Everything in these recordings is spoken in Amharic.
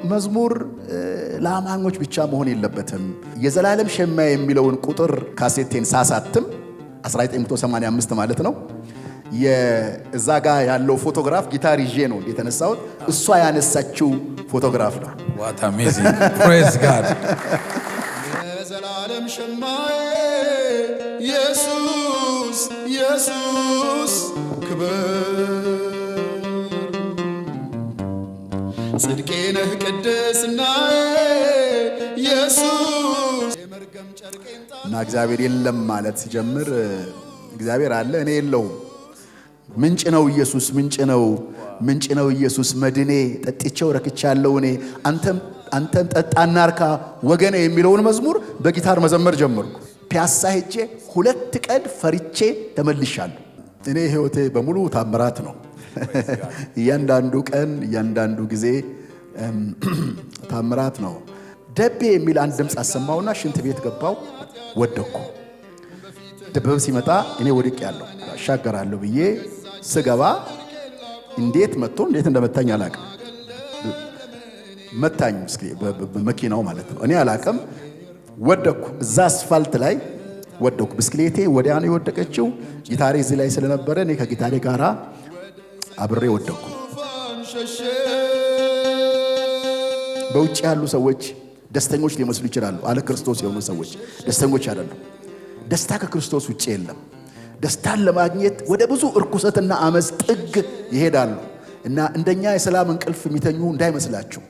መዝሙር ለአማኞች ብቻ መሆን የለበትም። የዘላለም ሸማ የሚለውን ቁጥር ካሴቴን ሳሳትም 1985 ማለት ነው። የዛ ጋር ያለው ፎቶግራፍ ጊታር ይዤ ነው የተነሳሁት። እሷ ያነሳችው ፎቶግራፍ ነው። What amazing. Praise God. የዘላለም ሸማዬ ኢየሱስ ኢየሱስ ክብር ጽድቄ ነህ ቅድስናዬ ኢየሱስ የመርገም ጨርቄን እና እግዚአብሔር የለም ማለት ሲጀምር እግዚአብሔር አለ እኔ የለውም። ምንጭ ነው ኢየሱስ ምንጭ ነው ኢየሱስ መድኔ ጠጥቼው ረክቻለሁ እኔ አንተም ጠጣና አርካ ወገኔ የሚለውን መዝሙር በጊታር መዘመር ጀመርኩ። ፒያሳ ሄጄ 2 ቀን ፈርቼ ተመልሻለሁ። እኔ ህይወቴ በሙሉ ታምራት ነው። እያንዳንዱ ቀን እያንዳንዱ ጊዜ ታምራት ነው። ደቤ የሚል አንድ ድምፅ አሰማውና ሽንት ቤት ገባው ወደኩ። ደበብ ሲመጣ እኔ ወድቅ ያለው አሻገራለሁ ብዬ ስገባ እንዴት እንደመታኝ አላቅም። መታኝ በመኪናው ማለት ነው። እኔ አላቅም። ወደኩ። እዛ አስፋልት ላይ ወደኩ። ብስክሌቴ ወዲያ ነው የወደቀችው። ጊታሬ እዚህ ላይ ስለነበረ እኔ ከጊታሬ ጋራ አብሬ ወደኩ። በውጭ ያሉ ሰዎች ደስተኞች ሊመስሉ ይችላሉ። አለ ክርስቶስ የሆኑ ሰዎች ደስተኞች አይደሉም። ደስታ ከክርስቶስ ውጭ የለም። ደስታን ለማግኘት ወደ ብዙ እርኩሰትና አመጽ ጥግ ይሄዳሉ እና እንደኛ የሰላም እንቅልፍ የሚተኙ እንዳይመስላችሁ።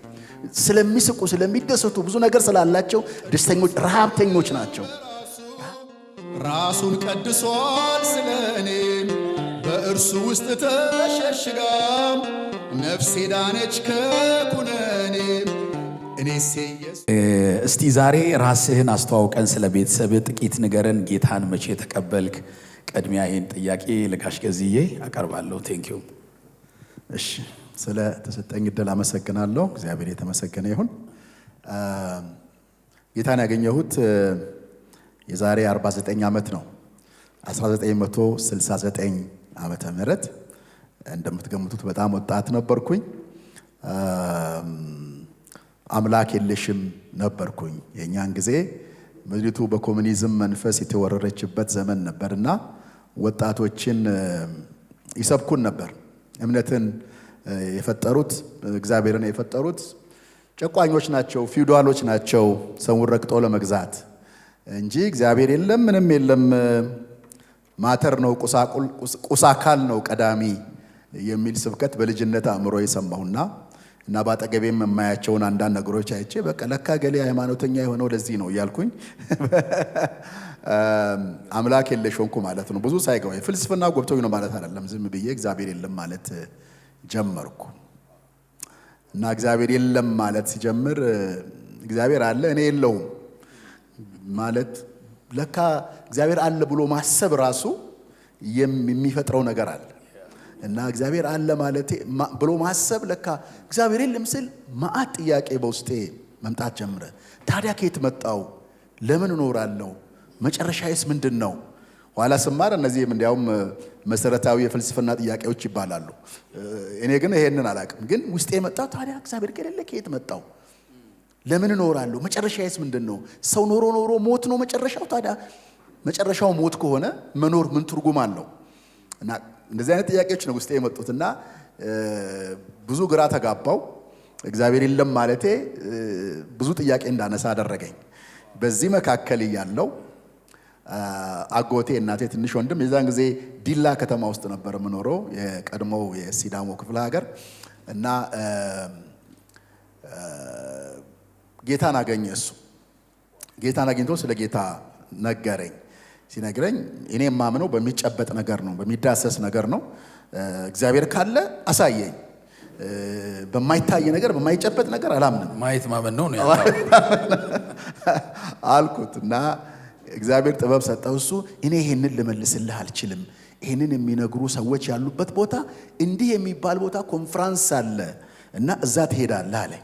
ስለሚስቁ ስለሚደሰቱ ብዙ ነገር ስላላቸው ደስተኞች ረሃብተኞች ናቸው። ራሱን ቀድሷል ስለኔ በእርሱ ውስጥ ተሸሽጋ ነፍሴ ዳነች ከኩነኔ እኔስ ኢየሱስ። እስቲ ዛሬ ራስህን አስተዋውቀን፣ ስለ ቤተሰብህ ጥቂት ንገረን። ጌታን መቼ ተቀበልክ? ቀድሚያ ይህን ጥያቄ ለጋሽ ገዝዬ አቀርባለሁ። ቴንኪዩ። እሺ፣ ስለ ተሰጠኝ እድል አመሰግናለሁ። እግዚአብሔር የተመሰገነ ይሁን። ጌታን ያገኘሁት የዛሬ 49 ዓመት ነው። 1969 ዓመተ ምህረት እንደምትገምቱት በጣም ወጣት ነበርኩኝ። አምላክ የለሽም ነበርኩኝ። የኛን ጊዜ ምድሪቱ በኮሙኒዝም መንፈስ የተወረረችበት ዘመን ነበርና ወጣቶችን ይሰብኩን ነበር። እምነትን የፈጠሩት እግዚአብሔርን የፈጠሩት ጨቋኞች ናቸው፣ ፊውዳሎች ናቸው፣ ሰውን ረግጦ ለመግዛት እንጂ እግዚአብሔር የለም፣ ምንም የለም፣ ማተር ነው፣ ቁሳካል ነው ቀዳሚ የሚል ስብከት በልጅነት አእምሮ የሰማሁና እና ባጠገቤም የማያቸውን አንዳንድ ነገሮች አይቼ በቃ ለካ ገሌ ሃይማኖተኛ የሆነው ለዚህ ነው እያልኩኝ አምላክ የለሽ ሆንኩ ማለት ነው። ብዙ ሳይገባኝ ፍልስፍና ጎብቶኝ ነው ማለት አይደለም። ዝም ብዬ እግዚአብሔር የለም ማለት ጀመርኩ እና እግዚአብሔር የለም ማለት ሲጀምር እግዚአብሔር አለ እኔ የለውም ማለት ለካ እግዚአብሔር አለ ብሎ ማሰብ ራሱ የሚፈጥረው ነገር አለ እና እግዚአብሔር አለ ማለት ብሎ ማሰብ ለካ እግዚአብሔር የለም ስል ማአት ጥያቄ በውስጤ መምጣት ጀመረ። ታዲያ ከየት መጣው? ለምን እኖራለሁ? መጨረሻዬስ ምንድነው? ኋላ ስማር እነዚህም እንዲያውም መሰረታዊ የፍልስፍና ጥያቄዎች ይባላሉ። እኔ ግን ይሄንን አላቅም። ግን ውስጤ መጣው ታዲያ እግዚአብሔር ከሌለ ከየት መጣው? ለምን እኖራለሁ? መጨረሻዬስ ምንድነው? ሰው ኖሮ ሞት ነው መጨረሻው። ታዲያ መጨረሻው ሞት ከሆነ መኖር ምን ትርጉም አለው? እና እንደዚህ አይነት ጥያቄዎች ነው ውስጤ የመጡትና ብዙ ግራ ተጋባው። እግዚአብሔር የለም ማለቴ ብዙ ጥያቄ እንዳነሳ አደረገኝ። በዚህ መካከል ያለው አጎቴ እናቴ ትንሽ ወንድም የዛን ጊዜ ዲላ ከተማ ውስጥ ነበር የምኖረው፣ የቀድሞው የሲዳሞ ክፍለ ሀገር እና ጌታን አገኘ። እሱ ጌታን አግኝቶ ስለ ጌታ ነገረኝ። ሲነግረኝ እኔ የማምነው በሚጨበጥ ነገር ነው፣ በሚዳሰስ ነገር ነው። እግዚአብሔር ካለ አሳየኝ፣ በማይታይ ነገር በማይጨበጥ ነገር አላምንም። ማየት ማመን ነው አልኩት እና እግዚአብሔር ጥበብ ሰጠው። እሱ እኔ ይሄንን ልመልስልህ አልችልም፣ ይሄንን የሚነግሩ ሰዎች ያሉበት ቦታ እንዲህ የሚባል ቦታ ኮንፈረንስ አለ እና እዛ ትሄዳለህ አለኝ።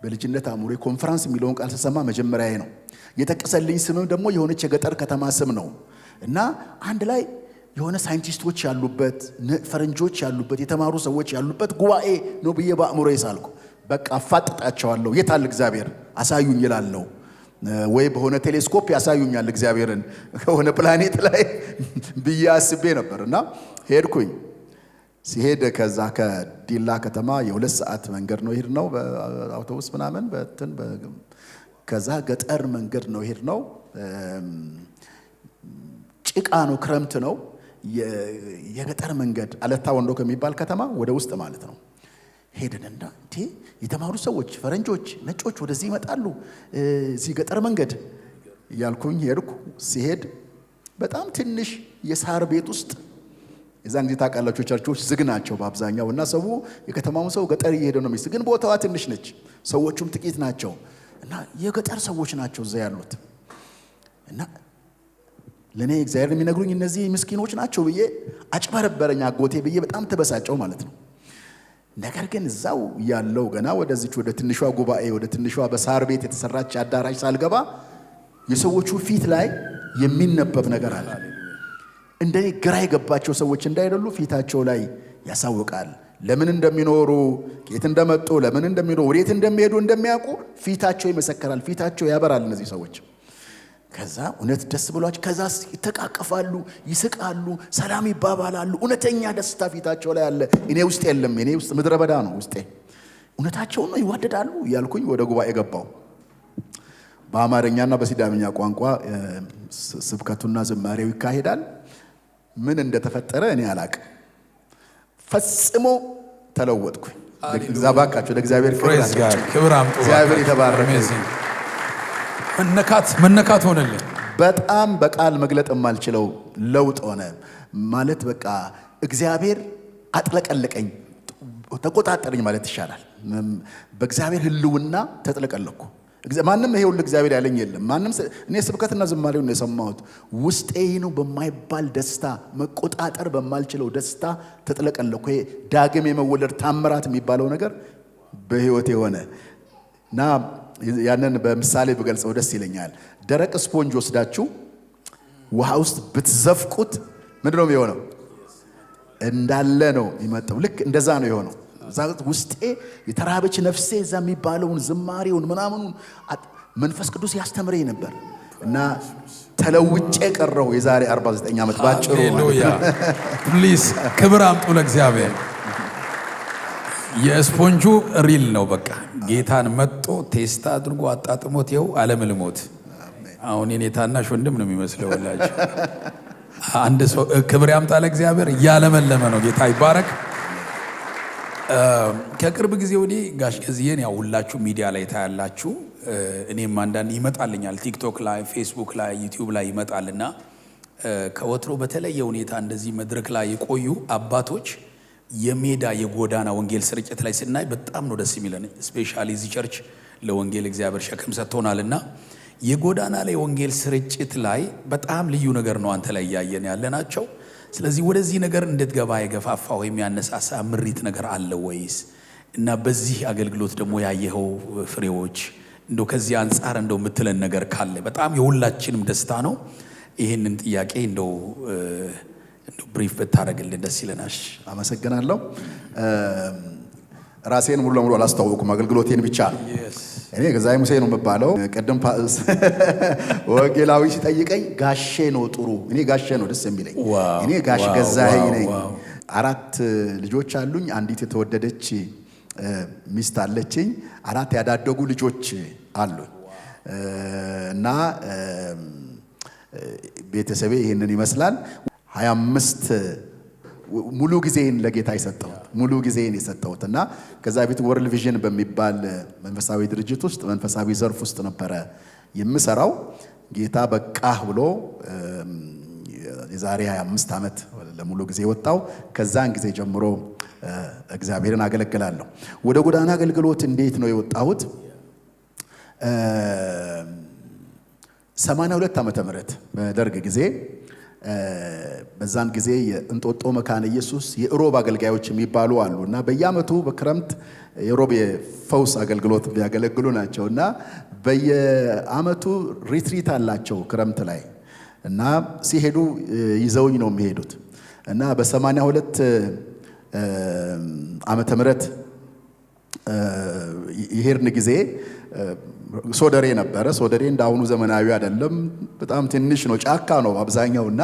በልጅነት አእምሮዬ ኮንፈረንስ የሚለውን ቃል ስሰማ መጀመሪያዬ ነው። የጠቀሰልኝ ስምም ደግሞ የሆነች የገጠር ከተማ ስም ነው እና አንድ ላይ የሆነ ሳይንቲስቶች ያሉበት፣ ፈረንጆች ያሉበት፣ የተማሩ ሰዎች ያሉበት ጉባኤ ነው ብዬ በአእምሮዬ ሳልኩ በቃ አፋጥጣቸዋለሁ። የታል እግዚአብሔር አሳዩኝ ይላለሁ። ወይ በሆነ ቴሌስኮፕ ያሳዩኛል እግዚአብሔርን ከሆነ ፕላኔት ላይ ብዬ አስቤ ነበር እና ሄድኩኝ። ሲሄድ ከዛ ከዲላ ከተማ የ2 ሰዓት መንገድ ነው ሄድ ነው በአውቶቡስ ምናምን ከዛ ገጠር መንገድ ነው ሄድ ነው። ጭቃ ነው፣ ክረምት ነው። የገጠር መንገድ አለታ ወንዶ ከሚባል ከተማ ወደ ውስጥ ማለት ነው። ሄድንና እንዴ የተማሩ ሰዎች ፈረንጆች፣ ነጮች ወደዚህ ይመጣሉ እዚህ ገጠር መንገድ እያልኩኝ ሄድኩ። ሲሄድ በጣም ትንሽ የሳር ቤት ውስጥ የዛን ጊዜ ታውቃላችሁ ቸርቾች ዝግ ናቸው በአብዛኛው እና ሰው የከተማው ሰው ገጠር እየሄደ ነው ግን ቦታዋ ትንሽ ነች፣ ሰዎቹም ጥቂት ናቸው እና የገጠር ሰዎች ናቸው እዛ ያሉት እና ለኔ እግዚአብሔር የሚነግሩኝ እነዚህ ምስኪኖች ናቸው ብዬ አጭበረበረኝ አጎቴ ብዬ በጣም ተበሳጨው ማለት ነው። ነገር ግን እዛው ያለው ገና ወደዚች ወደ ትንሿ ጉባኤ ወደ ትንሿ በሳር ቤት የተሰራች አዳራሽ ሳልገባ የሰዎቹ ፊት ላይ የሚነበብ ነገር አለ። እንደኔ ግራ የገባቸው ሰዎች እንዳይደሉ ፊታቸው ላይ ያሳውቃል። ለምን እንደሚኖሩ፣ ከየት እንደመጡ፣ ለምን እንደሚኖሩ፣ ወዴት እንደሚሄዱ እንደሚያውቁ ፊታቸው ይመሰክራል። ፊታቸው ያበራል እነዚህ ሰዎች። ከዛ እውነት ደስ ብሏቸው ከዛ ይተቃቀፋሉ፣ ይስቃሉ፣ ሰላም ይባባላሉ። እውነተኛ ደስታ ፊታቸው ላይ አለ። እኔ ውስጥ የለም። እኔ ውስጥ ምድረ በዳ ነው ውስጤ። እውነታቸውን ነው፣ ይዋደዳሉ ያልኩኝ ወደ ጉባኤ ገባው። በአማርኛና በሲዳምኛ ቋንቋ ስብከቱና ዝማሬው ይካሄዳል። ምን እንደተፈጠረ እኔ አላቅም። ፈጽሞ ተለወጥኩኝ። እግዚአብሔር ለእግዚአብሔር ክብር አምጡ። እግዚአብሔር የተባረከ መነካት ሆነልኝ። በጣም በቃል መግለጥ የማልችለው ለውጥ ሆነ ማለት በቃ እግዚአብሔር አጥለቀለቀኝ፣ ተቆጣጠረኝ ማለት ይሻላል። በእግዚአብሔር ሕልውና ተጥለቀለኩ። ማንም ይሄ ሁሉ እግዚአብሔር ያለኝ የለም። ማንም እኔ ስብከትና ዝማሬውን ነው የሰማሁት። ውስጤ ነው በማይባል ደስታ፣ መቆጣጠር በማልችለው ደስታ ተጥለቀለኩ። ይሄ ዳግም የመወለድ ታምራት የሚባለው ነገር በህይወት የሆነ እና ያንን በምሳሌ ብገልጸው ደስ ይለኛል። ደረቅ ስፖንጅ ወስዳችሁ ውሃ ውስጥ ብትዘፍቁት ምንድነው የሚሆነው? እንዳለ ነው የሚመጣው። ልክ እንደዛ ነው የሆነው። ውስጤ የተራበች ነፍሴ እዛ የሚባለውን ዝማሬውን ምናምኑን መንፈስ ቅዱስ ያስተምረኝ ነበር እና ተለውጬ ቀረው። የዛሬ 49 ዓመት ባጭሩ። ሃሌሉያ! ፕሊዝ ክብር አምጡ ለእግዚአብሔር። የስፖንጁ ሪል ነው። በቃ ጌታን መጦ ቴስታ አድርጎ አጣጥሞት ይኸው አለምልሞት። አሁን የኔ ታናሽ ወንድም ነው የሚመስለው ወላጅ። አንድ ሰው ክብር ያምጣ ለእግዚአብሔር። እያለመለመ ነው። ጌታ ይባረክ። ከቅርብ ጊዜ ወዲህ ጋሽ ገዝዬን ያው ሁላችሁ ሚዲያ ላይ ታያላችሁ። እኔም አንዳንድ ይመጣልኛል ቲክቶክ ላይ፣ ፌስቡክ ላይ፣ ዩቲዩብ ላይ ይመጣልና ከወትሮ በተለየ ሁኔታ እንደዚህ መድረክ ላይ የቆዩ አባቶች የሜዳ የጎዳና ወንጌል ስርጭት ላይ ስናይ በጣም ነው ደስ የሚለን። ስፔሻሊ እዚህ ቸርች ለወንጌል እግዚአብሔር ሸክም ሰጥቶናልና የጎዳና ላይ ወንጌል ስርጭት ላይ በጣም ልዩ ነገር ነው አንተ ላይ ያየን ያለናቸው። ስለዚህ ወደዚህ ነገር እንድትገባ የገፋፋ ወይም ያነሳሳ ምሪት ነገር አለ ወይስ? እና በዚህ አገልግሎት ደግሞ ያየኸው ፍሬዎች እንደው ከዚህ አንጻር እንደው የምትለን ነገር ካለ በጣም የሁላችንም ደስታ ነው። ይህንን ጥያቄ እንደው ብሪፍ ብታረግልን ደስ ይለናል። አመሰግናለሁ። ራሴን ሙሉ ለሙሉ አላስተዋወቅኩም፣ አገልግሎቴን ብቻ ነው። እኔ ገዛይ ሙሴ ነው የምባለው። ቀደም ወንጌላዊ ሲጠይቀኝ ጋሼ ነው ጥሩ። እኔ ጋሼ ነው ደስ የሚለኝ። እኔ ጋሽ ገዛይ ነኝ። 4 ልጆች አሉኝ። አንዲት የተወደደች ሚስት አለችኝ። 4 ያዳደጉ ልጆች አሉኝ እና ቤተሰቤ ይሄንን ይመስላል። 25 ሙሉ ጊዜን ለጌታ የሰጠሁት እና ከዛ ቤት ወርልድ ቪዥን በሚባል መንፈሳዊ ድርጅት ውስጥ መንፈሳዊ ዘርፍ ውስጥ ነበረ የምሰራው። ጌታ በቃህ ብሎ የዛሬ 25 ዓመት ለሙሉ ጊዜ ወጣው። ከዛን ጊዜ ጀምሮ እግዚአብሔርን አገለግላለሁ። ወደ ጎዳና አገልግሎት እንዴት ነው የወጣሁት? 82 ዓመተ ምህረት በደርግ ጊዜ በዛን ጊዜ የእንጦጦ መካነ ኢየሱስ የሮብ አገልጋዮች የሚባሉ አሉና በየዓመቱ በክረምት የሮብ የፈውስ አገልግሎት ቢያገለግሉ ናቸውና በየዓመቱ ሪትሪት አላቸው ክረምት ላይ እና ሲሄዱ ይዘውኝ ነው የሚሄዱት እና በ82 ዓመተ ምህረት ይሄርን ጊዜ ሶደሬ ነበረ። ሶደሬ እንዳሁኑ ዘመናዊ አይደለም፣ በጣም ትንሽ ነው፣ ጫካ ነው አብዛኛውና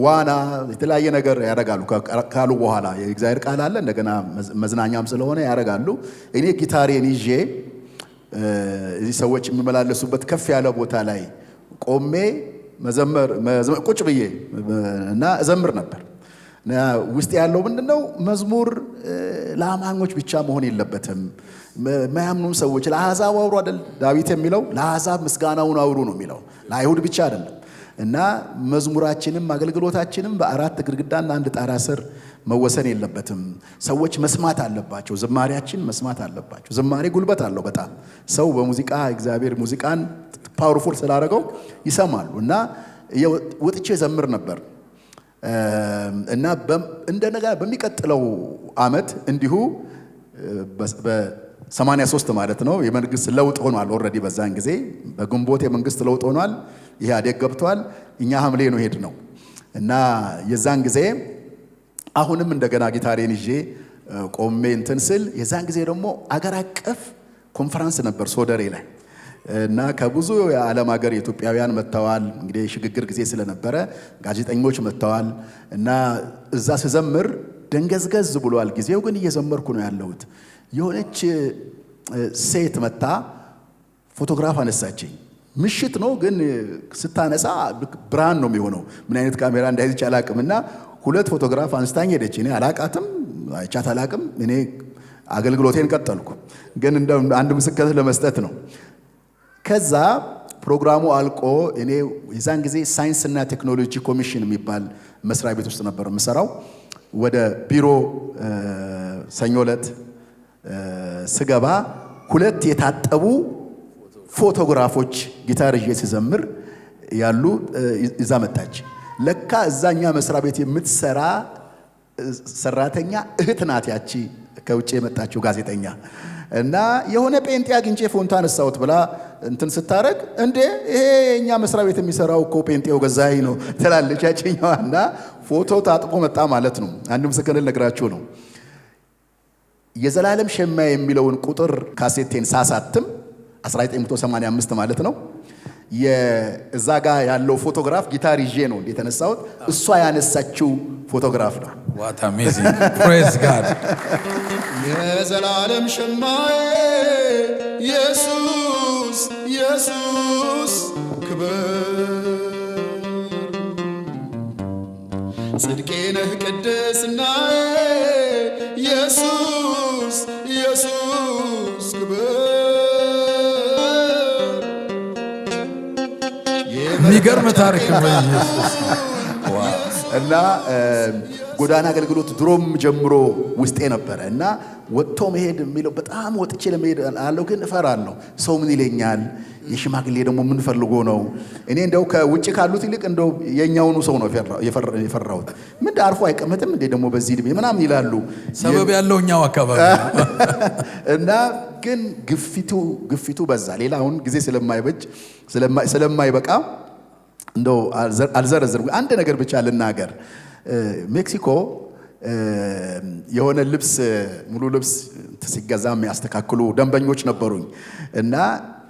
ዋና የተለያየ ነገር ያደርጋሉ። ካሉ በኋላ የእግዚአብሔር ቃል አለ፣ እንደገና መዝናኛም ስለሆነ ያደርጋሉ። እኔ ጊታሬን ይዤ እዚህ ሰዎች የሚመላለሱበት ከፍ ያለ ቦታ ላይ ቆሜ መዘመር ቁጭ ብዬ እና እዘምር ነበር። ውስጥ ያለው ምንድነው? መዝሙር ለአማኞች ብቻ መሆን የለበትም። ማያምኑም ሰዎች ለአሕዛብ አውሩ አይደል ዳዊት የሚለው? ለአሕዛብ ምስጋናውን አውሩ ነው የሚለው፣ ለአይሁድ ብቻ አይደለም። እና መዝሙራችንም አገልግሎታችንም በአራት ግድግዳና አንድ ጣራ ስር መወሰን የለበትም። ሰዎች መስማት አለባቸው። ዝማሬያችን መስማት አለባቸው። ዝማሬ ጉልበት አለው በጣም። ሰው በሙዚቃ እግዚአብሔር ሙዚቃን ፓወርፉል ስላደረገው ይሰማሉ። እና ወጥቼ ዘምር ነበር እና እንደነገና በሚቀጥለው ዓመት እንዲሁ በ83 ማለት ነው የመንግስት ለውጥ ሆኗል። ኦልሬዲ በዛን ጊዜ በግንቦት የመንግስት ለውጥ ሆኗል። ይሄ አደግ ገብቷል። እኛ ሐምሌ ነው ሄድ ነው እና የዛን ጊዜ አሁንም እንደገና ጊታሬን ይዤ ቆሜ እንትን ስል የዛን ጊዜ ደግሞ አገር አቀፍ ኮንፈረንስ ነበር ሶደሬ ላይ እና ከብዙ የዓለም ሀገር ኢትዮጵያውያን መጥተዋል። እንግዲህ ሽግግር ጊዜ ስለነበረ ጋዜጠኞች መጥተዋል እና እዛ ስዘምር ደንገዝገዝ ብሏል። ጊዜው ግን እየዘመርኩ ነው ያለሁት። የሆነች ሴት መጣ ፎቶግራፍ አነሳችኝ። ምሽት ነው ግን ስታነሳ ብርሃን ነው የሚሆነው። ምን አይነት ካሜራ እንዳይዝች አላቅም እና 2 ፎቶግራፍ አንስታኝ ሄደች። እኔ አላቃትም፣ አይቻት አላቅም። እኔ አገልግሎቴን ቀጠልኩ። ግን እንደ አንድ ምስክር ለመስጠት ነው። ከዛ ፕሮግራሙ አልቆ እኔ የዛን ጊዜ ሳይንስና ቴክኖሎጂ ኮሚሽን የሚባል መስሪያ ቤት ውስጥ ነበር የምሰራው። ወደ ቢሮ ሰኞ ዕለት ስገባ 2 የታጠቡ ፎቶግራፎች ጊታር ይዤ ሲዘምር ያሉ ይዛ መጣች። ለካ እዛኛ መስሪያ ቤት የምትሰራ ሰራተኛ እህት ናት ያቺ ከውጭ የመጣችው ጋዜጠኛ። እና የሆነ ጴንጤ አግኝቼ ፎንታ አነሳሁት ብላ እንትን ስታረግ እንዴ ይሄ እኛ መስሪያ ቤት የሚሰራው እኮ ጴንጤው ገዛይ ነው ትላለች ያቺኛዋ። እና ፎቶ ታጥቦ መጣ ማለት ነው። አንድ ምስክር ልነግራችሁ ነው። የዘላለም ሸማ የሚለውን ቁጥር ካሴቴን ሳሳትም 1985 ማለት ነው። የዛ ጋር ያለው ፎቶግራፍ ጊታር ይዤ ነው እንዴ ተነሳሁት። እሷ ያነሳችው ፎቶግራፍ ነው። What amazing. Praise God. የዘላለም ሸማዬ ኢየሱስ ኢየሱስ ክብር ጽድቄ ነህ ቅድስናዬ ኢየሱስ ኢየሱስ ክብር የሚገርም ታሪክ ነው ኢየሱስ። እና ጎዳና አገልግሎት ድሮም ጀምሮ ውስጤ ነበረ እና ወጥቶ መሄድ የሚለው በጣም ወጥቼ ለመሄድ አለው፣ ግን እፈራለሁ። ሰው ምን ይለኛል? የሽማግሌ ደግሞ ምን ፈልጎ ነው? እኔ እንደው ከውጭ ካሉት ይልቅ እንደው የኛውኑ ሰው ነው የፈራሁት። ምን አርፎ አይቀመጥም እንዴ ደግሞ በዚህ ዕድሜ ምናምን ይላሉ። ሰበብ ያለው እኛው አካባቢ እና ግን ግፊቱ በዛ። ሌላ አሁን ጊዜ ስለማይበቃ እንደው አልዘረዝርም። አንድ ነገር ብቻ ልናገር። ሜክሲኮ የሆነ ልብስ ሙሉ ልብስ ሲገዛ የሚያስተካክሉ ደንበኞች ነበሩኝ እና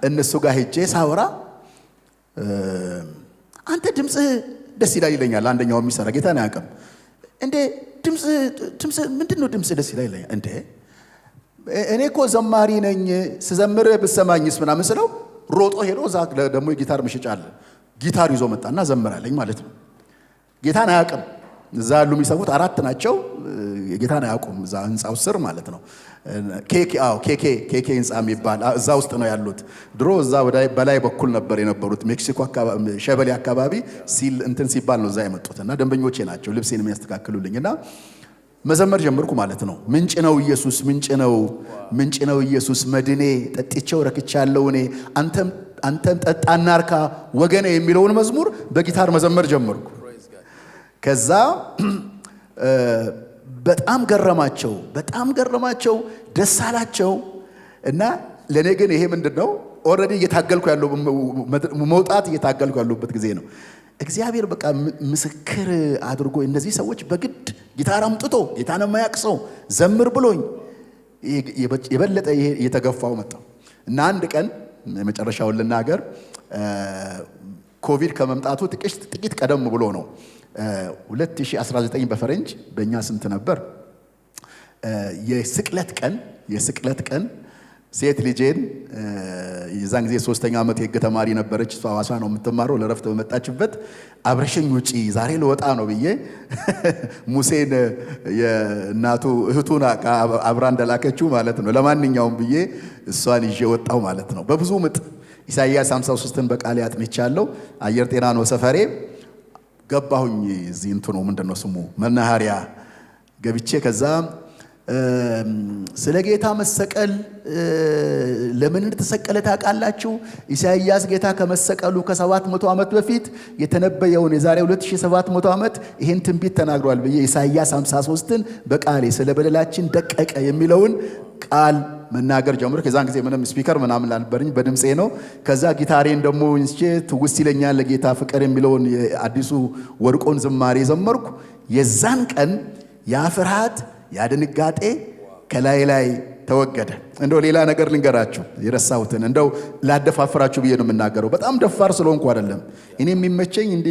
እነሱ ጋር ሄጄ ሳወራ አንተ ድምፅ ደስ ይላል ይለኛል። አንደኛው የሚሰራ ጌታ ነው ያውቅም እንዴ ድምፅ ምንድነው ድምፅ ደስ ይላል ይለኛል። እንዴ እኔ እኮ ዘማሪ ነኝ ስዘምር ብሰማኝስ ምናምን ስለው ሮጦ ሄዶ እዛ ደግሞ የጊታር መሸጫ አለ ጊታር ይዞ መጣና ዘምራለኝ ማለት ነው። ጌታን አያውቅም። እዛ ያሉ የሚሰሙት 4 ናቸው። ጌታን አያውቁም። እዛ ህንጻው ስር ማለት ነው። ኬኬ ህንጻ የሚባል እዛ ውስጥ ነው ያሉት። ድሮ እዛ በላይ በኩል ነበር የነበሩት። ሜክሲኮ አካባቢ ሸበሌ አካባቢ እንትን ሲባል ነው እዛ የመጡት እና ደንበኞቼ ናቸው ልብሴን የሚያስተካክሉልኝ እና መዘመር ጀመርኩ ማለት ነው። ምንጭ ነው ኢየሱስ፣ ምንጭ ነው ኢየሱስ መድኔ፣ ጠጥቼው ረክቻለሁ እኔ አንተም ጠጣና እርካ ወገኔ የሚለውን መዝሙር በጊታር መዘመር ጀመርኩ። ከዛ በጣም ገረማቸው፣ ደስ አላቸው። እና ለኔ ግን ይሄ ምንድነው ኦልሬዲ እየታገልኩ ያለሁበት ጊዜ ነው። እግዚአብሔር በቃ ምስክር አድርጎ እነዚህ ሰዎች በግድ ጊታር አምጥቶ ጌታን የማያውቅ ሰው ዘምር ብሎኝ የበለጠ የተገፋው መጣው እና አንድ ቀን የመጨረሻውን ልናገር ኮቪድ ከመምጣቱ ጥቂት ቀደም ብሎ ነው 2019 በፈረንጅ በእኛ ስንት ነበር የስቅለት ቀን ሴት ልጄን የዛን ጊዜ 3ኛ ዓመት የሕግ ተማሪ ነበረች እሷ ሐዋሳ ነው የምትማረው ለረፍት በመጣችበት አብረሽኝ ውጪ ዛሬ ልወጣ ነው ብዬ ሙሴን የእናቱ እህቱን አብራ እንደላከችው ማለት ነው ለማንኛውም ብዬ እሷን ይዤ ወጣው ማለት ነው በብዙ ምጥ ኢሳይያስ 53ን በቃሌ አጥንቻለሁ አየር ጤና ነው ሰፈሬ ገባሁኝ እዚህ እንትኑ ምንድነው ስሙ መናኸሪያ ገብቼ ከዛ ስለ ጌታ መሰቀል ለምን እንደተሰቀለ ታውቃላችሁ ኢሳይያስ ጌታ ከመሰቀሉ ከ700 ዓመት በፊት የተነበየውን የዛሬ 2700 ዓመት ይሄን ትንቢት ተናግሯል ብዬ ኢሳይያስ 53ን በቃሌ ስለ በደላችን ደቀቀ የሚለውን ቃል መናገር ጀምሮ ከዛን ጊዜ ምንም ስፒከር ምናምን አልነበረኝ በድምጼ ነው ከዛ ጊታሬን ደሞ እንስቼ ትውስ ይለኛል ለጌታ ፍቅር የሚለውን አዲሱ ወርቆን ዝማሬ ዘመርኩ የዛን ቀን ያ ፍርሃት ያ ድንጋጤ ከላይ ተወገደ እንደው ሌላ ነገር ልንገራችሁ የረሳሁትን እንደው ላደፋፍራችሁ ብዬ ነው የምናገረው በጣም ደፋር ስለሆንኩ አይደለም እኔ የሚመቸኝ እንዲ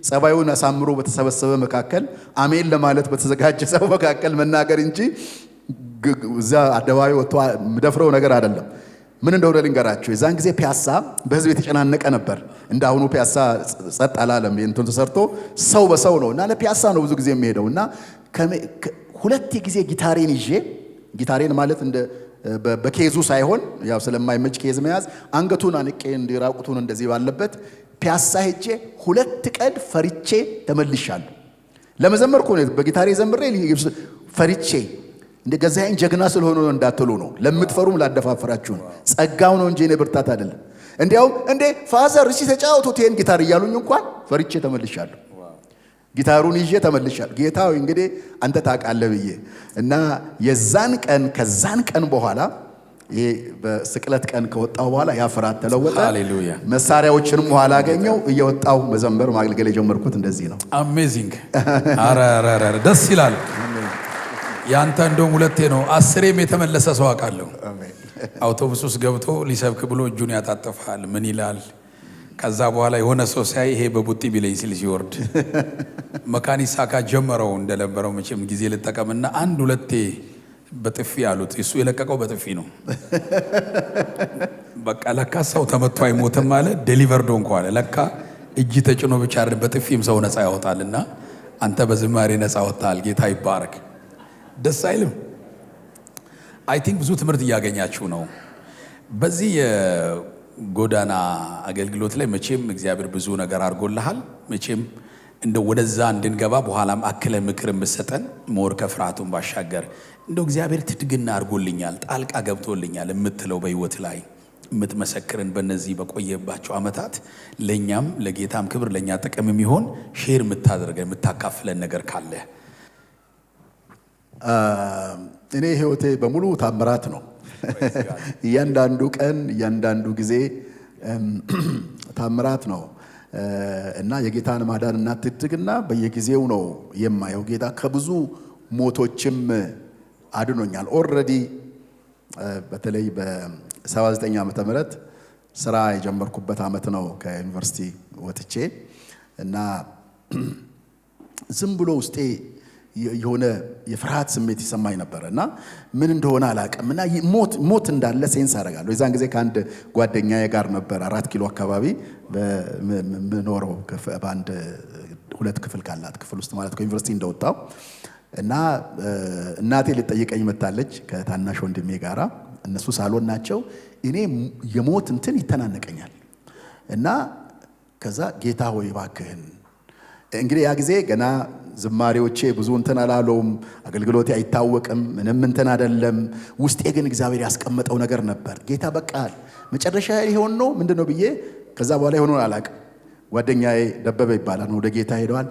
ጸባዩን አሳምሮ በተሰበሰበ መካከል አሜን ለማለት በተዘጋጀ ሰው መካከል መናገር እንጂ እዛ አደባባይ ወጥቶ ምደፍረው ነገር አይደለም ምን እንደሆነ ልንገራችሁ የዛን ጊዜ ፒያሳ በህዝብ የተጨናነቀ ነበር እንዳሁኑ ፒያሳ ጸጥ አላለም እንትን ተሰርቶ ሰው በሰው ነውና ለፒያሳ ነው ብዙ ጊዜ የሚሄደውና ሁለት ጊዜ ጊታሬን ማለት እንደ በኬዙ ሳይሆን ያው ስለማይመች ኬዝ መያዝ አንገቱን አንቄ እንዲራቁቱን እንደዚህ ባለበት ፒያሳ ሄጄ 2 ቀን ፈርቼ ተመልሻለሁ ለመዘመር እኮ ነው በጊታሬ ዘምሬ ፈርቼ እንደገዛይን ጀግና ስለሆነ ነው እንዳትሉ ነው ለምትፈሩም ላደፋፍራችሁ ነው ጸጋው ነው እንጂ እኔ ብርታት አይደለም እንዴው እንዴ ፋዘር እሺ ተጫወቱት ይሄን ጊታር እያሉኝ እንኳን ፈርቼ ተመልሻለሁ ጊታሩን ይዤ ተመልሻለሁ ጌታው እንግዲህ አንተ ታውቃለህ ብዬ እና ከዛን ቀን በኋላ ይሄ በስቅለት ቀን ከወጣው በኋላ ያ ፍርሃት ተለወጠ ሃሌሉያ መሳሪያዎችንም በኋላ አገኘው እየወጣው መዘመር ማገልገል የጀመርኩት እንደዚህ ነው አሜዚንግ አራራራ ደስ ይላል ያንተ እንደውም ሁለቴ ነው 10ም የተመለሰ ሰው አውቃለሁ አሜን አውቶቡስ ውስጥ ገብቶ ሊሰብክ ብሎ እጁን ያጣጥፋል ምን ይላል ከዛ በኋላ የሆነ ሰው ሳይ ይሄ በቡጢ ቢለይ ሲወርድ መካኒሳ ጀመረው እንደነበረው መቼም ጊዜ ልጠቀምና 1-2 በጥፊ አሉት እሱ የለቀቀው በጥፊ ነው በቃ ለካ ሰው ተመቶ አይሞትም ማለት ዴሊቨርድ ሆንኩ አለ ለካ እጅ ተጭኖ ብቻ አይደል በጥፊም ሰው ነፃ ያወጣልና አንተ በዝማሬ ነፃ ወጣል ጌታ ይባረክ ደስ አይልም አይ ቲንክ ብዙ ትምህርት እያገኛችሁ ነው በዚህ ጎዳና አገልግሎት ላይ መቼም እግዚአብሔር ብዙ ነገር አድርጎልሃል መቼም እንደ ወደዛ እንድንገባ በኋላም አክለ ምክር መስጠን ሞር ከፍራቱን ባሻገር እንደው እግዚአብሔር ትድግና አድርጎልኛል ጣልቃ ገብቶልኛል የምትለው በህይወት ላይ የምትመሰክርን በእነዚህ በቆየባቸው አመታት ለኛም ለጌታም ክብር ለኛ ጥቅም የሚሆን ሼር የምታደርገን የምታካፍለን ነገር ካለ እኔ ህይወቴ በሙሉ ታምራት ነው እያንዳንዱ ቀን እያንዳንዱ ጊዜ ታምራት ነው እና የጌታን ማዳንና ትድግና በየጊዜው ነው የማየው ጌታ ከብዙ ሞቶችም አድኖኛል ኦሬዲ በተለይ በ79 ዓመተ ምህረት ስራ የጀመርኩበት አመት ነው ከዩኒቨርሲቲ ወጥቼ እና ዝም ብሎ ውስጤ የሆነ የፍርሃት ስሜት ይሰማኝ ነበርና ምን እንደሆነ አላቀምና ሞት እንዳለ ሴንስ አደርጋለሁ የዛን ጊዜ ከአንድ ጓደኛዬ ጋር ነበር 4 ኪሎ አካባቢ በመኖረው በአንድ 2 ክፍል ካላት ክፍል ውስጥ ማለት ከዩኒቨርሲቲ እንደወጣው እና እናቴ ልጠይቀኝ መጣለች ከታናሽ ወንድሜ ጋራ እነሱ ሳሎን ናቸው እኔ የሞት እንትን ይተናነቀኛል እና ከዛ ጌታ ሆይ ባክህን እንግዲህ ያ ጊዜ ገና ዝማሬዎቼ ብዙ እንትን አላለውም አገልግሎቴ አይታወቅም ምንም እንትን አይደለም ውስጤ ግን እግዚአብሔር ያስቀመጠው ነገር ነበር ጌታ በቃ መጨረሻ ይሆን ነው ምንድነው ብዬ ከዛ በኋላ ይሆነው አላቅ ጓደኛዬ ደበበ ይባላል ወደ ጌታ ሄደዋል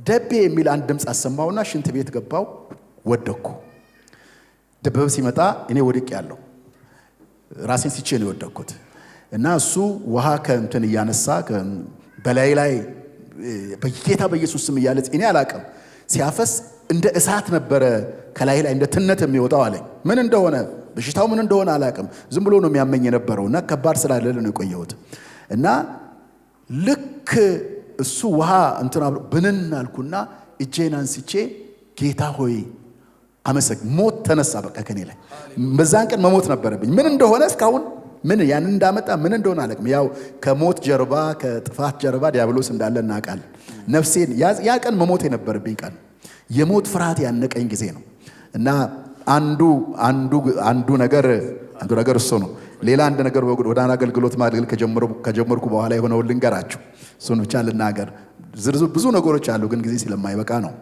ደቤ የሚል አንድ ድምጽ አሰማውና ሽንት ቤት ገባው ወደኩ ደበበ ሲመጣ እኔ ወድቄ ያለው ራሴን ሲቼ ነው ወደኩት እና እሱ ውሃ ከእንትን እያነሳ በላይ በጌታ በኢየሱስ ስም እያለ እኔ አላቅም ሲያፈስ እንደ እሳት ነበረ ከላይ ላይ እንደ ትነት የሚወጣው አለኝ። ምን እንደሆነ በሽታው ምን እንደሆነ አላቅም። ዝም ብሎ ነው የሚያመኝ የነበረውና ከባድ ስላለ ነው የቆየሁት። እና ልክ እሱ ውሃ እንትና ብንን አልኩና እጄን አንስቼ ጌታ ሆይ አመሰግ ሞት ተነሳ በቃ ከኔ ላይ። በዛን ቀን መሞት ነበረብኝ። ምን እንደሆነ እስካሁን ምን ያን እንዳመጣ ምን እንደሆነ አላቅም። ያው ከሞት ጀርባ ከጥፋት ጀርባ ዲያብሎስ እንዳለ እናውቃለን። ነፍሴን ያ ቀን መሞት የነበረብኝ ቀን የሞት ፍርሃት ያነቀኝ ጊዜ ነው። እና አንዱ ነገር እሱ ነው። ሌላ አንድ ነገር ወደ አገልግሎት ማድረግ ከጀመርኩ በኋላ የሆነውን ልንገራችሁ። እሱን ብቻ ልናገር። ዝርዝር ብዙ ነገሮች አሉ፣ ግን ጊዜ ስለማይበቃ ነው።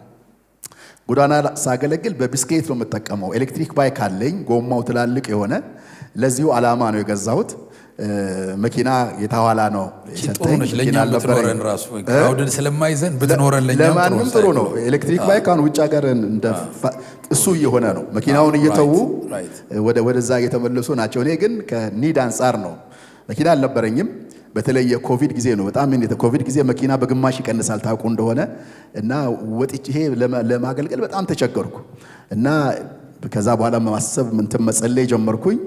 ጎዳና ሳገለግል በቢስክሌት ነው የምጠቀመው። ኤሌክትሪክ ባይክ አለኝ፣ ጎማው ትላልቅ የሆነ ለዚሁ ዓላማ ነው የገዛሁት። መኪና የታዋላ ነው የሰጠኝ። ለኛ ብትኖረን ራሱ ክራውድን ስለማይዘን ብትኖረን ለማንም ጥሩ ነው። ኤሌክትሪክ ባይክ አሁን ውጭ ሀገር እሱ እየሆነ ነው። መኪናውን እየተዉ ወደዛ እየተመለሱ ናቸው። እኔ ግን ከኒድ አንጻር ነው። መኪና አልነበረኝም። በተለይ የኮቪድ ጊዜ ነው። በጣም ኮቪድ ጊዜ መኪና በግማሽ ይቀንሳል ታውቁ እንደሆነ። እና ወጥቼ ለማገልገል በጣም ተቸገርኩ። እና ከዛ በኋላ ማሰብ መጸለይ ጀመርኩኝ።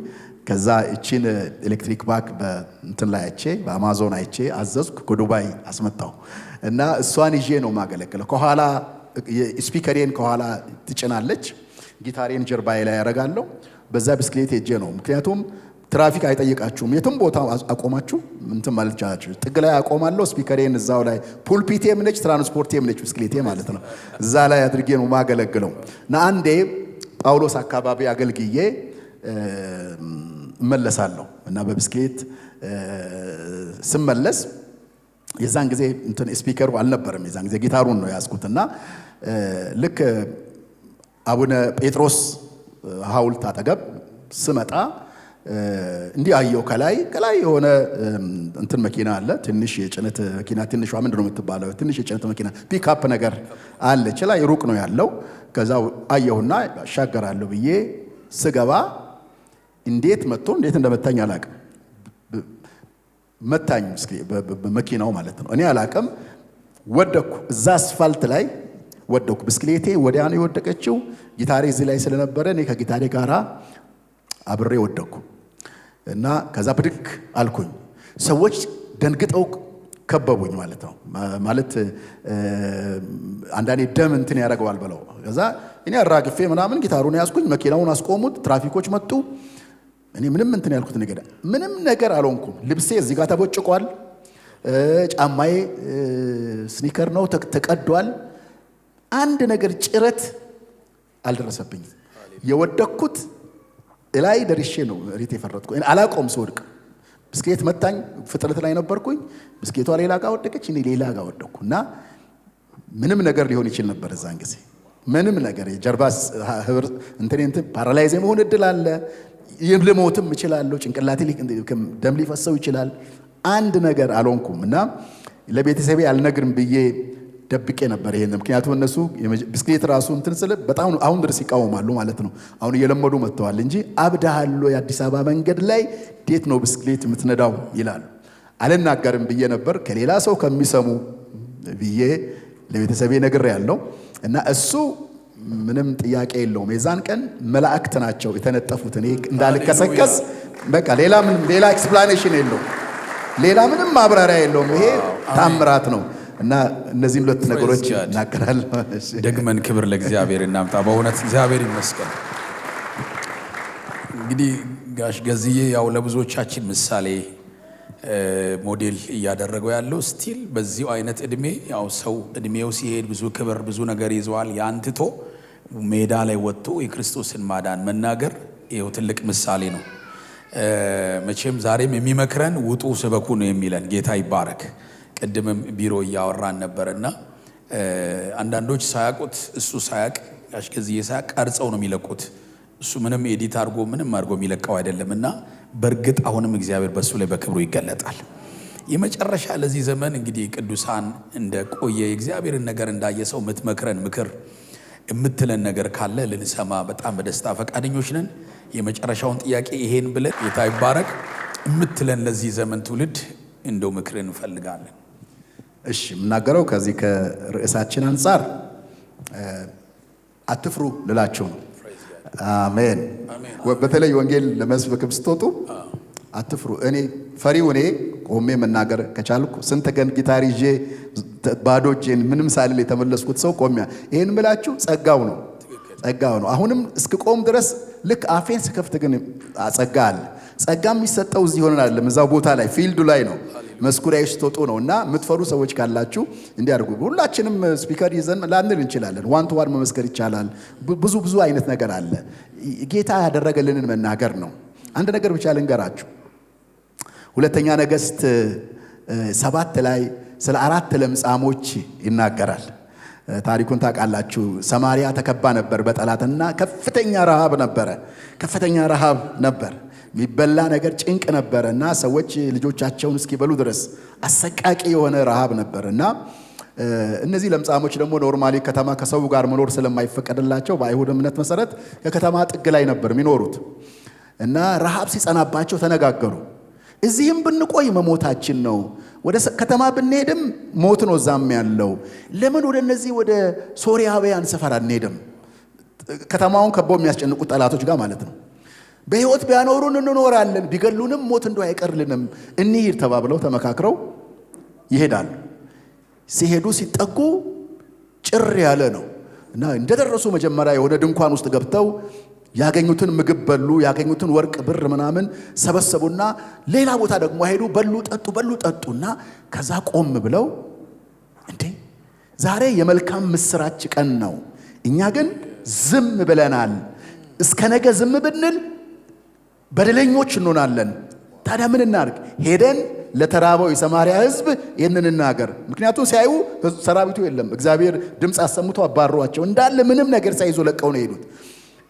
ከዛ እቺን ኤሌክትሪክ ባክ በእንትን ላይ አይቼ በአማዞን አይቼ አዘዝኩ። ከዱባይ አስመጣው እና እሷን ይዤ ነው ማገለግለው። ከኋላ ስፒከሬን ከኋላ ትጭናለች፣ ጊታሬን ጀርባዬ ላይ ያደርጋለሁ። በዛ ብስክሌት ሄጄ ነው። ምክንያቱም ትራፊክ አይጠይቃችሁም። የትም ቦታ አቆማችሁ እንትን ማለት ይቻላችሁ። ጥግ ላይ አቆማለሁ። ስፒከሬን እዛው ላይ ፑልፒቴም ነች፣ ትራንስፖርቴም ነች ብስክሌቴ ማለት ነው። እዛ ላይ አድርጌ ነው ማገለግለው። እና አንዴ ጳውሎስ አካባቢ አገልግዬ እመለሳለሁ እና በብስክሌት ስመለስ የዛን ጊዜ እንትን ስፒከሩ አልነበረም። የዛን ጊዜ ጊታሩን ነው ያዝኩትና ልክ አቡነ ጴጥሮስ ሐውልት አጠገብ ስመጣ እንዲህ አየሁ። ከላይ የሆነ እንትን መኪና አለ፣ ትንሽ የጭነት መኪና። ትንሿ ምንድን ነው የምትባለው? ትንሽ የጭነት መኪና ፒክአፕ ነገር አለች። ላይ ሩቅ ነው ያለው። ከዛው አየሁና አሻገራለሁ ብዬ ስገባ እንዴት እንደመታኝ አላቅም። መታኝ በመኪናው ማለት ነው። እኔ አላቅም። ወደኩ። እዛ አስፋልት ላይ ወደኩ። ብስክሌቴ ወዲያ ነው የወደቀችው። ጊታሬ እዚህ ላይ ስለነበረ እኔ ከጊታሬ ጋራ አብሬ ወደኩ እና ከዛ ብድግ አልኩኝ። ሰዎች ደንግጠው ከበቡኝ ማለት ነው። ማለት አንዳንዴ ደም እንትን ያደርገዋል ብለው። ከዛ እኔ አራግፌ ምናምን ጊታሩን ያዝኩኝ። መኪናውን አስቆሙት። ትራፊኮች መጡ። እኔ ምንም ነገር አልሆንኩም። ልብሴ እዚህ ጋር ተቦጭቋል። ጫማዬ ስኒከር ነው ተቀዷል። አንድ ነገር ጭረት አልደረሰብኝም። የወደኩት ላይ ደርሼ ነው ሪት የፈረጥኩ። አላቆም ስወድቅ ብስክሌት መታኝ። ፍጥነት ላይ ነበርኩኝ። ብስክሌቷ ሌላ ጋር ወደቀች፣ እኔ ሌላ ጋር ወደኩ። እና ምንም ነገር ሊሆን ይችል ነበር እዛን ጊዜ። ምንም ነገር የጀርባ እንትን ፓራላይዝ የመሆን እድል አለ። ልሞትም እችላለሁ። ጭንቅላቴ ደም ሊፈሰው ይችላል። አንድ ነገር አልሆንኩም። እና ለቤተሰቤ አልነግርም ብዬ ደብቄ ነበር ይሄን። ምክንያቱም እነሱ ብስክሌት ራሱ እንትን ስለ በጣም አሁን ድረስ ይቃወማሉ ማለት ነው። አሁን እየለመዱ መጥተዋል እንጂ አብዳሃል የአዲስ አበባ መንገድ ላይ እንዴት ነው ብስክሌት የምትነዳው ይላሉ። አልናገርም ብዬ ነበር። ከሌላ ሰው ከሚሰሙ ብዬ ለቤተሰቤ ነግሬያለሁ። እና እሱ ምንም ጥያቄ የለውም። የዛን ቀን መላእክት ናቸው የተነጠፉት እኔ እንዳልከሰከስ። በቃ ሌላ ኤክስፕላኔሽን የለውም። ሌላ ምንም ማብራሪያ የለውም። ይሄ ታምራት ነው። እና እነዚህን ሁለት ነገሮች እናገራለሁ። ደግመን ክብር ለእግዚአብሔር እናምጣ። በእውነት እግዚአብሔር ይመስገን። እንግዲህ ጋሽ ገዝዬ ያው ለብዙዎቻችን ምሳሌ ሞዴል እያደረገው ያለው ስቲል በዚሁ አይነት እድሜ ያው ሰው እድሜው ሲሄድ ብዙ ክብር ብዙ ነገር ይዘዋል። ያንትቶ ሜዳ ላይ ወጥቶ የክርስቶስን ማዳን መናገር ይኸው ትልቅ ምሳሌ ነው። መቼም ዛሬም የሚመክረን ውጡ ስበኩ ነው የሚለን። ጌታ ይባረክ። ቅድምም ቢሮ እያወራን ነበርና አንዳንዶች ሳያውቁት እሱ ሳያውቅ ጋሽ ገዝዬ ሳያውቅ ቀርጸው ነው የሚለቁት። እሱ ምንም ኤዲት አድርጎ ምንም አድርጎ የሚለቀው አይደለምና በእርግጥ አሁንም እግዚአብሔር በሱ ላይ በክብሩ ይገለጣል። የመጨረሻ ለዚህ ዘመን እንግዲህ ቅዱሳን እንደ ቆየ የእግዚአብሔርን ነገር እንዳየ ሰው የምትመክረን ምክር የምትለን ነገር ካለ ልንሰማ በጣም በደስታ ፈቃደኞች ነን። የመጨረሻውን ጥያቄ ይሄን ብለን ጌታ ይባረክ የምትለን ለዚህ ዘመን ትውልድ እንደው ምክርን እንፈልጋለን። እሺ የምናገረው ከዚህ ከርዕሳችን አንጻር አትፍሩ ልላችሁ ነው። አሜን። በተለይ ወንጌል ለመስበክ ስትወጡ አትፍሩ። እኔ ፈሪው እኔ ቆሜ መናገር ከቻልኩ ስንት ቀን ጊታር ይዤ ባዶ እጄን ምንም ሳልል የተመለስኩት ሰው ቆሚያ። ይሄን ምላችሁ ጸጋው ነው፣ ጸጋው ነው። አሁንም እስክቆም ድረስ ልክ አፌን ስከፍት ግን ጸጋ አለ። ጸጋ የሚሰጠው እዚህ ሆነን አይደለም፣ እዛው ቦታ ላይ ፊልዱ ላይ ነው፣ መስኩሪያ ስትወጡ ነው። እና የምትፈሩ ሰዎች ካላችሁ እንዲያርጉ። ሁላችንም ስፒከር ይዘን ላንል እንችላለን። ዋን ቱ ዋን መመስከር ይቻላል። ብዙ አይነት ነገር አለ። ጌታ ያደረገልንን መናገር ነው። አንድ ነገር ብቻ ልንገራችሁ። ሁለተኛ ነገሥት 7 ላይ ስለ 4 ለምጻሞች ይናገራል። ታሪኩን ታውቃላችሁ። ሰማሪያ ተከባ ነበር በጠላትና ከፍተኛ ረሃብ ነበረ። ከፍተኛ ረሃብ ነበር። የሚበላ ነገር ጭንቅ ነበረ እና ሰዎች ልጆቻቸውን እስኪበሉ ድረስ አሰቃቂ የሆነ ረሃብ ነበር እና እነዚህ ለምጻሞች ደግሞ ኖርማሊ ከተማ ከሰው ጋር መኖር ስለማይፈቀድላቸው በአይሁድ እምነት መሰረት ከከተማ ጥግ ላይ ነበር የሚኖሩት እና ረሃብ ሲጸናባቸው ተነጋገሩ። እዚህም ብንቆይ መሞታችን ነው፣ ወደ ከተማ ብንሄድም ሞት ነው እዛም ያለው። ለምን ወደ እነዚህ ወደ ሶርያውያን ሰፈር አንሄድም? ከተማውን ከበው የሚያስጨንቁት ጠላቶች ጋር ማለት ነው። በሕይወት ቢያኖሩን እንኖራለን፣ ቢገሉንም ሞት እንደው አይቀርልንም። እንሂድ ተባብለው ተመካክረው ይሄዳሉ። ሲሄዱ ሲጠጉ ጭር ያለ ነው እና እንደደረሱ መጀመሪያ የሆነ ድንኳን ውስጥ ገብተው ያገኙትን ምግብ በሉ፣ ያገኙትን ወርቅ ብር ምናምን ሰበሰቡና ሌላ ቦታ ደግሞ ሄዱ። በሉ ጠጡና ከዛ ቆም ብለው እንዴ ዛሬ የመልካም ምስራች ቀን ነው፣ እኛ ግን ዝም ብለናል። እስከ ነገ ዝም ብንል በደለኞች እንሆናለን። ታዲያ ምን እናድርግ? ሄደን ለተራበው የሰማርያ ሕዝብ ይህንን እናገር። ምክንያቱም ሲያዩ ሰራዊቱ የለም፣ እግዚአብሔር ድምፅ አሰምቶ አባሯቸው እንዳለ ምንም ነገር ሳይዞ ለቀው ነው ሄዱት።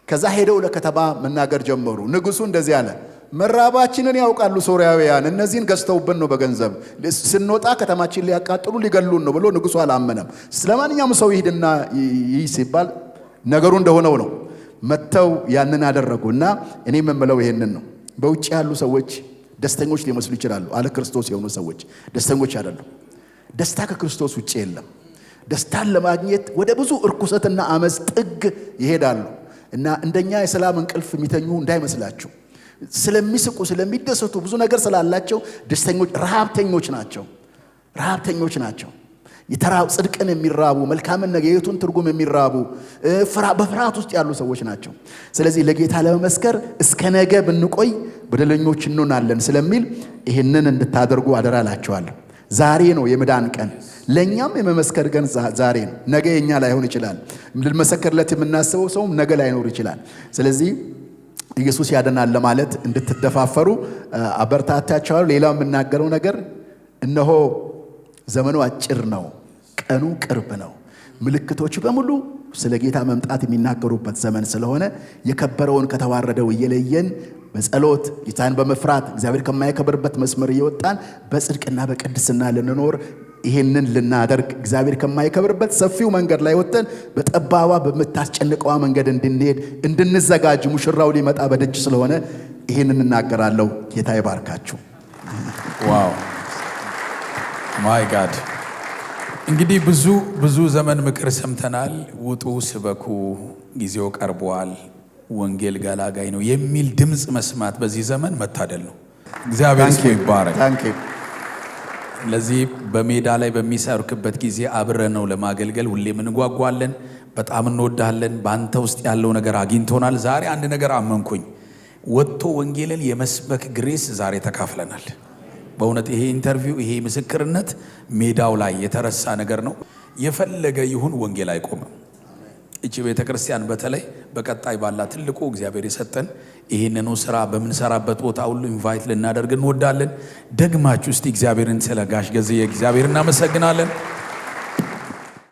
ከዛ ሄደው ለከተማ መናገር ጀመሩ። ንጉሡ እንደዚህ አለ፣ መራባችንን ያውቃሉ ሶርያውያን፣ እነዚህን ገዝተውብን ነው በገንዘብ ስንወጣ ከተማችን ሊያቃጥሉ ሊገሉን ነው ብሎ ንጉሡ አላመነም። ስለማንኛውም ሰው ይሄድና ይህ ሲባል ነገሩ እንደሆነው ነው። መተው ያንን አደረጉና እኔ የምለው ይሄንን ነው። በውጭ ያሉ ሰዎች ደስተኞች ሊመስሉ ይችላሉ። አለ ክርስቶስ የሆኑ ሰዎች ደስተኞች አይደሉም። ደስታ ከክርስቶስ ውጭ የለም። ደስታን ለማግኘት ወደ ብዙ እርኩሰትና አመፅ ጥግ ይሄዳሉ። እና እንደኛ የሰላም እንቅልፍ የሚተኙ እንዳይመስላችሁ። ስለሚስቁ ስለሚደሰቱ ብዙ ነገር ስላላቸው ደስተኞች ረሃብተኞች ናቸው። የተራብ ጽድቅን የሚራቡ መልካምን ነገር የቱን ትርጉም የሚራቡ በፍርሃት ውስጥ ያሉ ሰዎች ናቸው። ስለዚህ ለጌታ ለመመስከር እስከ ነገ ብንቆይ በደለኞች እንሆናለን ስለሚል ይህንን እንድታደርጉ አደራላችኋለሁ። ዛሬ ነው የመዳን ቀን። ለኛም የመመስከር ቀን ዛሬ ነው። ነገ የኛ ላይሆን ይችላል። ልንመሰክርለት የምናስበው ሰውም ነገ ላይኖር ይችላል። ስለዚህ ኢየሱስ ያድናል ለማለት እንድትደፋፈሩ አበረታታችኋለሁ። ሌላው የምናገረው ነገር እነሆ ዘመኑ አጭር ነው፣ ቀኑ ቅርብ ነው። ምልክቶች በሙሉ ስለ ጌታ መምጣት የሚናገሩበት ዘመን ስለሆነ የከበረውን ከተዋረደው እየለየን በጸሎት ጌታን በመፍራት እግዚአብሔር ከማይከበርበት መስመር እየወጣን በጽድቅና በቅድስና ልንኖር ይሄንን ልናደርግ እግዚአብሔር ከማይከበርበት ሰፊው መንገድ ላይ ወጥተን በጠባባ በምታስጨንቀዋ መንገድ እንድንሄድ እንድንዘጋጅ ሙሽራው ሊመጣ በደጅ ስለሆነ ይሄንን እናገራለሁ። ጌታ ይባርካችሁ። ዋው ማይ ጋድ። እንግዲህ ብዙ ዘመን ምክር ሰምተናል። ውጡ፣ ስበኩ፣ ጊዜው ቀርቧል፣ ወንጌል ገላጋይ ነው የሚል ድምፅ መስማት በዚህ ዘመን መታደል ነው። እግዚአብሔር ስሙ ይባረክ። ለዚህ በሜዳ ላይ በሚሰርክበት ጊዜ አብረን ነው ለማገልገል ሁሌም እንጓጓለን። በጣም እንወዳለን። በአንተ ውስጥ ያለው ነገር አግኝቶናል። ዛሬ አንድ ነገር አመንኩኝ። ወጥቶ ወንጌልን የመስበክ ግሬስ ዛሬ ተካፍለናል። በእውነት ይሄ ኢንተርቪው ይሄ ምስክርነት ሜዳው ላይ የተረሳ ነገር ነው። የፈለገ ይሁን ወንጌል አይቆምም። እቺ ቤተ ክርስቲያን በተለይ በቀጣይ ባላ ትልቁ እግዚአብሔር የሰጠን ይሄንኑ ስራ በምንሰራበት ቦታ ሁሉ ኢንቫይት ልናደርግ እንወዳለን። ደግማችሁ እስቲ እግዚአብሔርን ስለ ጋሽ ገዝዬ እግዚአብሔር እናመሰግናለን።